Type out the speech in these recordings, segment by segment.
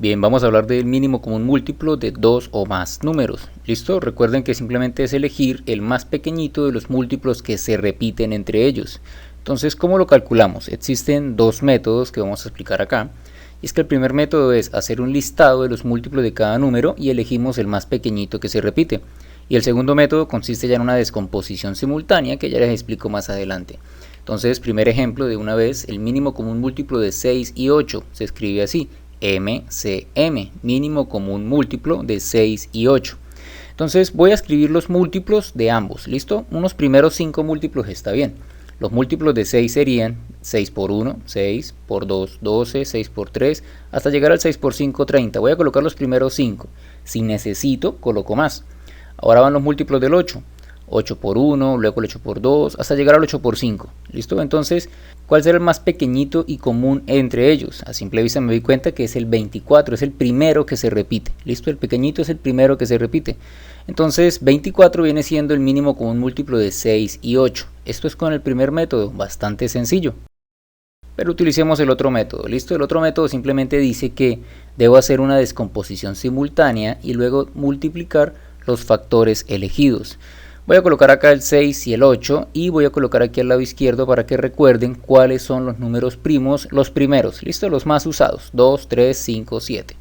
Bien, vamos a hablar del mínimo común múltiplo de dos o más números. ¿Listo? Recuerden que simplemente es elegir el más pequeñito de los múltiplos que se repiten entre ellos. Entonces, ¿cómo lo calculamos? Existen dos métodos que vamos a explicar acá. Y es que el primer método es hacer un listado de los múltiplos de cada número y elegimos el más pequeñito que se repite. Y el segundo método consiste ya en una descomposición simultánea que ya les explico más adelante. Entonces, primer ejemplo de una vez, el mínimo común múltiplo de 6 y 8 se escribe así: MCM, mínimo común múltiplo de 6 y 8. Entonces voy a escribir los múltiplos de ambos, ¿listo? Unos primeros 5 múltiplos está bien. Los múltiplos de 6 serían 6 por 1, 6, por 2, 12, 6 por 3, hasta llegar al 6 por 5, 30. Voy a colocar los primeros 5. Si necesito, coloco más. Ahora van los múltiplos del 8. 8 por 1, luego el 8 por 2, hasta llegar al 8 por 5. ¿Listo? Entonces, ¿cuál será el más pequeñito y común entre ellos? A simple vista me doy cuenta que es el 24, es el primero que se repite. ¿Listo? El pequeñito es el primero que se repite. Entonces, 24 viene siendo el mínimo común múltiplo de 6 y 8. Esto es con el primer método, bastante sencillo. Pero utilicemos el otro método. ¿Listo? El otro método simplemente dice que debo hacer una descomposición simultánea y luego multiplicar los factores elegidos. Voy a colocar acá el 6 y el 8 y voy a colocar aquí al lado izquierdo para que recuerden cuáles son los números primos, los primeros, ¿listo? Los más usados, 2, 3, 5, 7.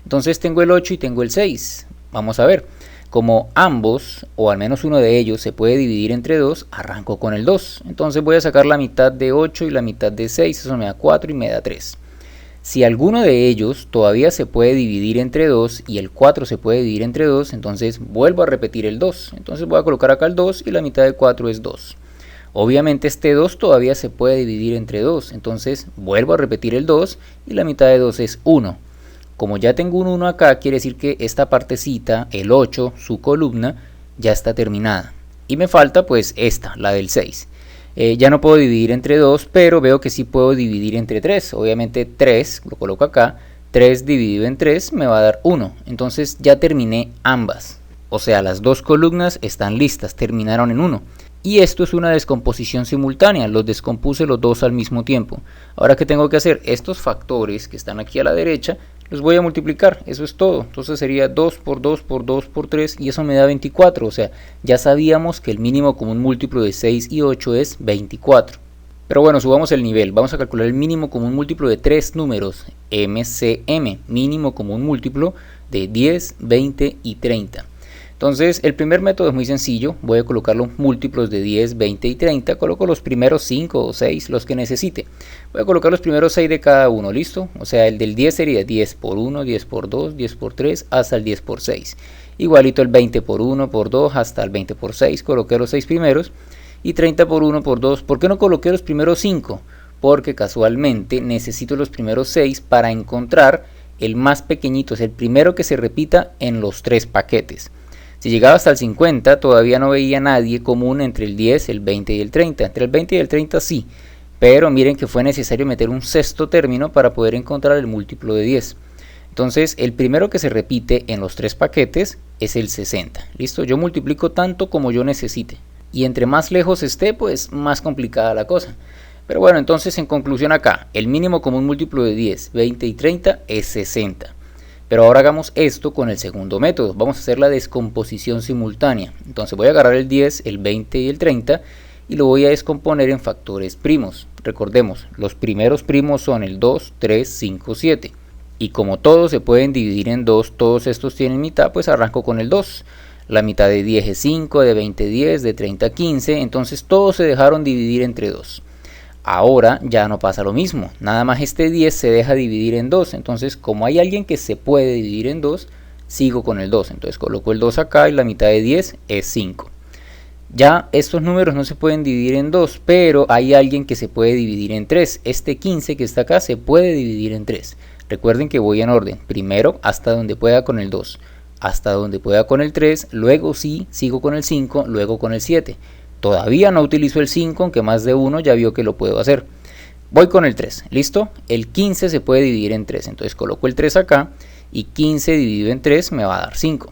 Entonces tengo el 8 y tengo el 6. Vamos a ver, como ambos, o al menos uno de ellos, se puede dividir entre 2, arranco con el 2. Entonces voy a sacar la mitad de 8 y la mitad de 6, eso me da 4 y me da 3. Si alguno de ellos todavía se puede dividir entre 2 y el 4 se puede dividir entre 2, entonces vuelvo a repetir el 2. Entonces voy a colocar acá el 2 y la mitad de 4 es 2. Obviamente este 2 todavía se puede dividir entre 2, entonces vuelvo a repetir el 2 y la mitad de 2 es 1. Como ya tengo un 1 acá, quiere decir que esta partecita, el 8, su columna, ya está terminada. Y me falta pues esta, la del 6. Ya no puedo dividir entre 2, pero veo que sí puedo dividir entre 3. Obviamente 3, lo coloco acá, 3 dividido en 3 me va a dar 1. Entonces ya terminé ambas. O sea, las dos columnas están listas, terminaron en 1. Y esto es una descomposición simultánea, los descompuse los dos al mismo tiempo. Ahora, ¿qué tengo que hacer? Estos factores que están aquí a la derecha, los voy a multiplicar, eso es todo. Entonces sería 2 por 2 por 2 por 3 y eso me da 24. O sea, ya sabíamos que el mínimo común múltiplo de 6 y 8 es 24. Pero bueno, subamos el nivel. Vamos a calcular el mínimo común múltiplo de tres números, MCM, mínimo común múltiplo de 10, 20 y 30. Entonces, el primer método es muy sencillo. Voy a colocar los múltiplos de 10, 20 y 30. Coloco los primeros 5 o 6, los que necesite. Voy a colocar los primeros 6 de cada uno, ¿listo? O sea, el del 10 sería 10 por 1, 10 por 2, 10 por 3, hasta el 10 por 6. Igualito el 20 por 1, por 2, hasta el 20 por 6. Coloqué los 6 primeros. Y 30 por 1, por 2. ¿Por qué no coloqué los primeros 5? Porque casualmente necesito los primeros 6 para encontrar el más pequeñito. Es el primero que se repita en los tres paquetes. Si llegaba hasta el 50, todavía no veía nadie común entre el 10, el 20 y el 30. Entre el 20 y el 30 sí, pero miren que fue necesario meter un sexto término para poder encontrar el múltiplo de 10. Entonces, el primero que se repite en los tres paquetes es el 60. ¿Listo? Yo multiplico tanto como yo necesite. Y entre más lejos esté, pues más complicada la cosa. Pero bueno, entonces en conclusión acá, el mínimo común múltiplo de 10, 20 y 30 es 60. Pero ahora hagamos esto con el segundo método. Vamos a hacer la descomposición simultánea. Entonces voy a agarrar el 10, el 20 y el 30 y lo voy a descomponer en factores primos. Recordemos, los primeros primos son el 2, 3, 5, 7. Y como todos se pueden dividir en 2, todos estos tienen mitad, pues arranco con el 2. La mitad de 10 es 5, de 20 10, de 30 15. Entonces todos se dejaron dividir entre 2. Ahora ya no pasa lo mismo, nada más este 10 se deja dividir en 2, entonces como hay alguien que se puede dividir en 2, sigo con el 2, entonces coloco el 2 acá y la mitad de 10 es 5. Ya estos números no se pueden dividir en 2, pero hay alguien que se puede dividir en 3, este 15 que está acá se puede dividir en 3. Recuerden que voy en orden, primero hasta donde pueda con el 2, hasta donde pueda con el 3, luego sí, sigo con el 5, luego con el 7. Todavía no utilizo el 5, aunque más de uno ya vio que lo puedo hacer. Voy con el 3, ¿listo? El 15 se puede dividir en 3, entonces coloco el 3 acá y 15 dividido en 3 me va a dar 5.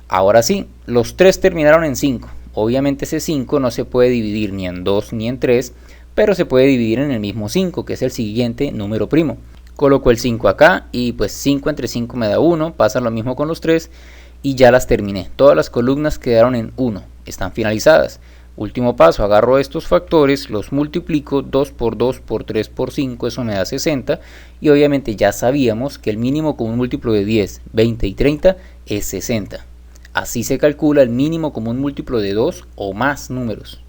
Ahora sí, los 3 terminaron en 5. Obviamente ese 5 no se puede dividir ni en 2 ni en 3, pero se puede dividir en el mismo 5, que es el siguiente número primo. Coloco el 5 acá y pues 5 entre 5 me da 1, pasa lo mismo con los 3 y ya las terminé. Todas las columnas quedaron en 1, están finalizadas. Último paso, agarro estos factores, los multiplico 2 por 2 por 3 por 5, eso me da 60 y obviamente ya sabíamos que el mínimo común múltiplo de 10, 20 y 30 es 60. Así se calcula el mínimo común múltiplo de 2 o más números.